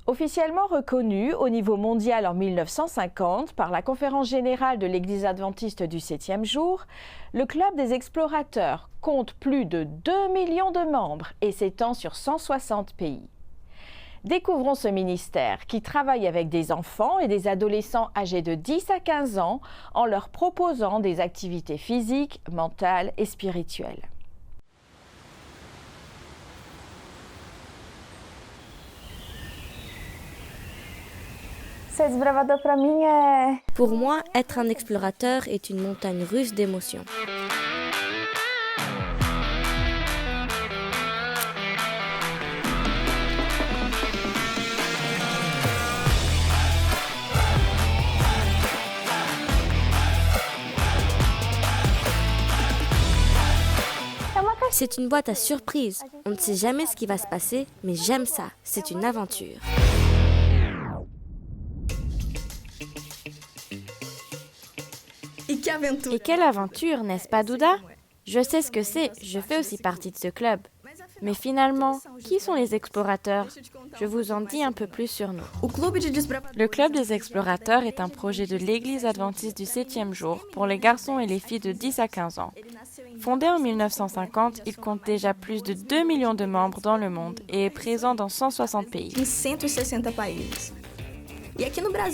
Officiellement reconnu au niveau mondial en 1950 par la Conférence générale de l'Église adventiste du 7e jour, le Club des explorateurs compte plus de 2 millions de membres et s'étend sur 160 pays. Découvrons ce ministère qui travaille avec des enfants et des adolescents âgés de 10 à 15 ans en leur proposant des activités physiques, mentales et spirituelles. Pour moi, être un explorateur est une montagne russe d'émotions. C'est une boîte à surprises. On ne sait jamais ce qui va se passer, mais j'aime ça. C'est une aventure. Et quelle aventure, n'est-ce pas, Douda? Je sais ce que c'est, je fais aussi partie de ce club. Mais finalement, qui sont les explorateurs? Je vous en dis un peu plus sur nous. Le Club des explorateurs est un projet de l'Église adventiste du 7e jour pour les garçons et les filles de 10 à 15 ans. Fondé en 1950, il compte déjà plus de 2 millions de membres dans le monde et est présent dans 160 pays.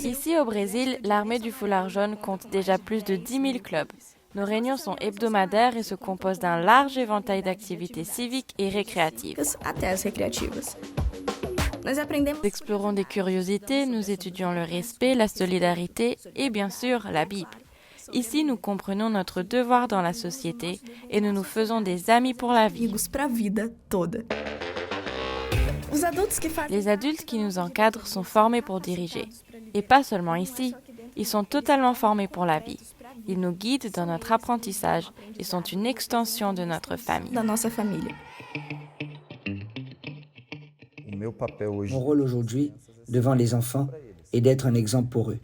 Ici au Brésil, l'armée du foulard jaune compte déjà plus de 10 000 clubs. Nos réunions sont hebdomadaires et se composent d'un large éventail d'activités civiques et récréatives. Nous explorons des curiosités, nous étudions le respect, la solidarité et bien sûr la Bible. Ici, nous comprenons notre devoir dans la société et nous nous faisons des amis pour la vie. Les adultes qui nous encadrent sont formés pour diriger. Et pas seulement ici, ils sont totalement formés pour la vie. Ils nous guident dans notre apprentissage et sont une extension de notre famille. Mon rôle aujourd'hui, devant les enfants, est d'être un exemple pour eux.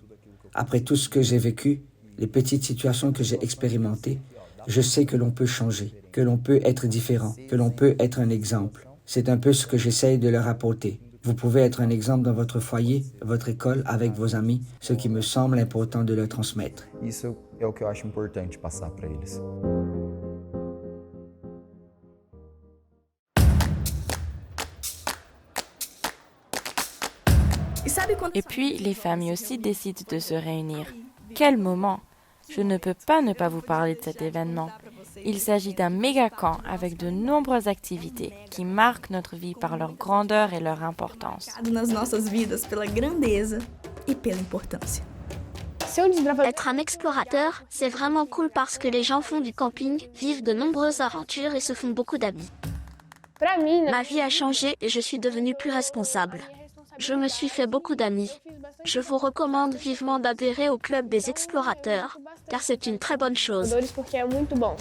Après tout ce que j'ai vécu, les petites situations que j'ai expérimentées, je sais que l'on peut changer, que l'on peut être différent, que l'on peut être un exemple. C'est un peu ce que j'essaye de leur apporter. Vous pouvez être un exemple dans votre foyer, votre école, avec vos amis, ce qui me semble important de leur transmettre. Et puis, les familles aussi décident de se réunir. Quel moment! Je ne peux pas ne pas vous parler de cet événement. Il s'agit d'un méga camp avec de nombreuses activités qui marquent notre vie par leur grandeur et leur importance. Être un explorateur, c'est vraiment cool parce que les gens font du camping, vivent de nombreuses aventures et se font beaucoup d'amis. Ma vie a changé et je suis devenue plus responsable. Je me suis fait beaucoup d'amis. Je vous recommande vivement d'adhérer au Club des explorateurs, car c'est une très bonne chose. Bon,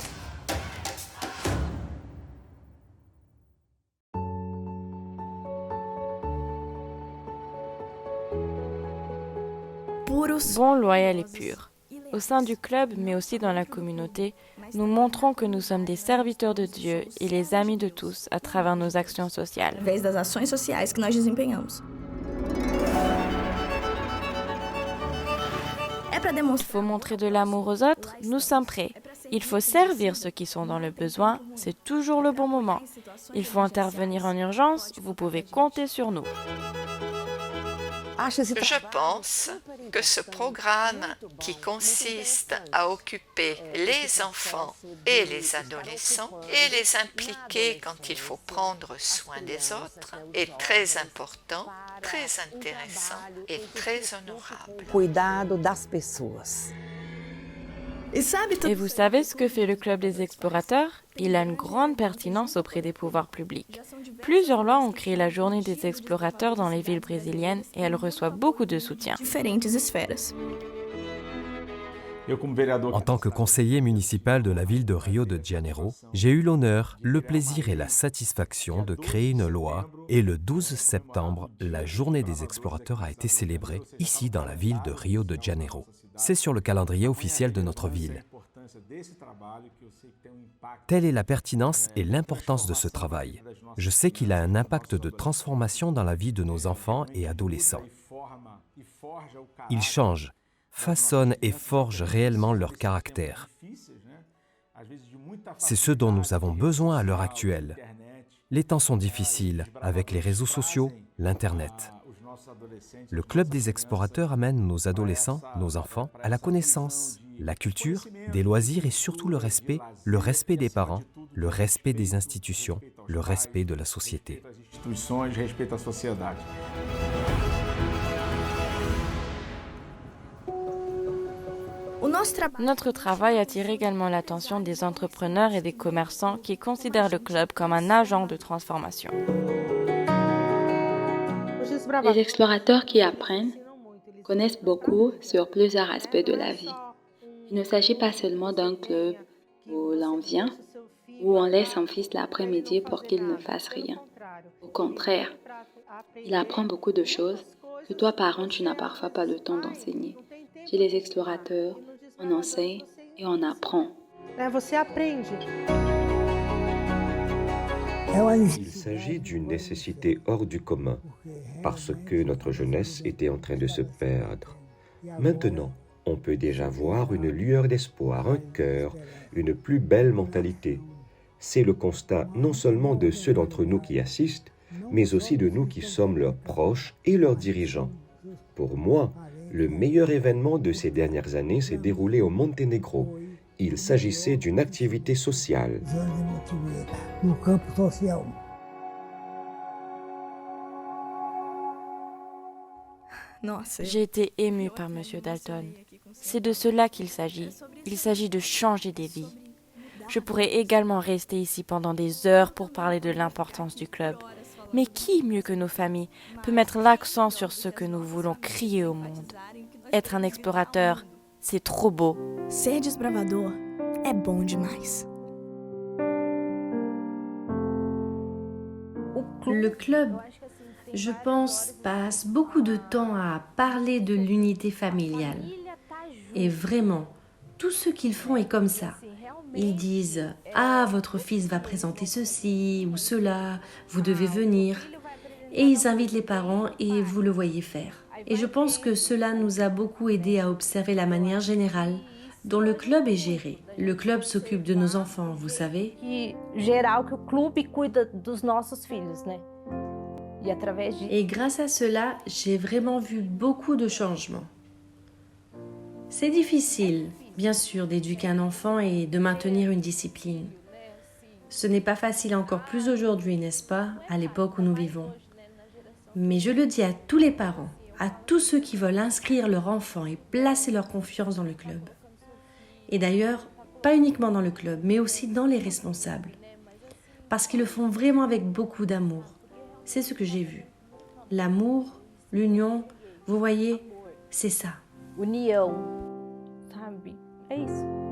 loyal et pur. Au sein du club, mais aussi dans la communauté, nous montrons que nous sommes des serviteurs de Dieu et les amis de tous à travers nos actions sociales. Il faut montrer de l'amour aux autres, nous sommes prêts. Il faut servir ceux qui sont dans le besoin, c'est toujours le bon moment. Il faut intervenir en urgence, vous pouvez compter sur nous. Je pense que ce programme qui consiste à occuper les enfants et les adolescents et les impliquer quand il faut prendre soin des autres est très important, très intéressant et très honorable. Et vous savez ce que fait le Club des explorateurs? Il a une grande pertinence auprès des pouvoirs publics. Plusieurs lois ont créé la journée des explorateurs dans les villes brésiliennes et elle reçoit beaucoup de soutien. En tant que conseiller municipal de la ville de Rio de Janeiro, j'ai eu l'honneur, le plaisir et la satisfaction de créer une loi et le 12 septembre, la journée des explorateurs a été célébrée ici dans la ville de Rio de Janeiro. C'est sur le calendrier officiel de notre ville. Telle est la pertinence et l'importance de ce travail. Je sais qu'il a un impact de transformation dans la vie de nos enfants et adolescents. Il change, façonne et forge réellement leur caractère. C'est ce dont nous avons besoin à l'heure actuelle. Les temps sont difficiles avec les réseaux sociaux, l'Internet. Le Club des explorateurs amène nos adolescents, nos enfants, à la connaissance, la culture, des loisirs et surtout le respect des parents, le respect des institutions, le respect de la société. Notre travail attire également l'attention des entrepreneurs et des commerçants qui considèrent le club comme un agent de transformation. Les explorateurs qui apprennent connaissent beaucoup sur plusieurs aspects de la vie. Il ne s'agit pas seulement d'un club où l'on vient, où on laisse son fils l'après-midi pour qu'il ne fasse rien. Au contraire, il apprend beaucoup de choses que toi, parent, tu n'as parfois pas le temps d'enseigner. Chez les explorateurs, on enseigne et on apprend. Il s'agit d'une nécessité hors du commun, parce que notre jeunesse était en train de se perdre. Maintenant, on peut déjà voir une lueur d'espoir, un cœur, une plus belle mentalité. C'est le constat non seulement de ceux d'entre nous qui assistent, mais aussi de nous qui sommes leurs proches et leurs dirigeants. Pour moi, le meilleur événement de ces dernières années s'est déroulé au Monténégro. Il s'agissait d'une activité sociale. J'ai été émue par M. Dalton. C'est de cela qu'il s'agit. Il s'agit de changer des vies. Je pourrais également rester ici pendant des heures pour parler de l'importance du club. Mais qui, mieux que nos familles, peut mettre l'accent sur ce que nous voulons crier au monde? Être un explorateur, c'est trop beau. Ser desbravador é bom demais. Le club, je pense, passe beaucoup de temps à parler de l'unité familiale. Et vraiment, tout ce qu'ils font est comme ça. Ils disent « Ah, votre fils va présenter ceci ou cela, vous devez venir ». Et ils invitent les parents et vous le voyez faire. Et je pense que cela nous a beaucoup aidé à observer la manière générale dont le club est géré. Le club s'occupe de nos enfants, vous savez. Et grâce à cela, j'ai vraiment vu beaucoup de changements. C'est difficile, bien sûr, d'éduquer un enfant et de maintenir une discipline. Ce n'est pas facile encore plus aujourd'hui, n'est-ce pas, à l'époque où nous vivons. Mais je le dis à tous les parents, à tous ceux qui veulent inscrire leur enfant et placer leur confiance dans le club. Et d'ailleurs, pas uniquement dans le club, mais aussi dans les responsables. Parce qu'ils le font vraiment avec beaucoup d'amour. C'est ce que j'ai vu. L'amour, l'union, vous voyez, c'est ça. União, sabe? É isso.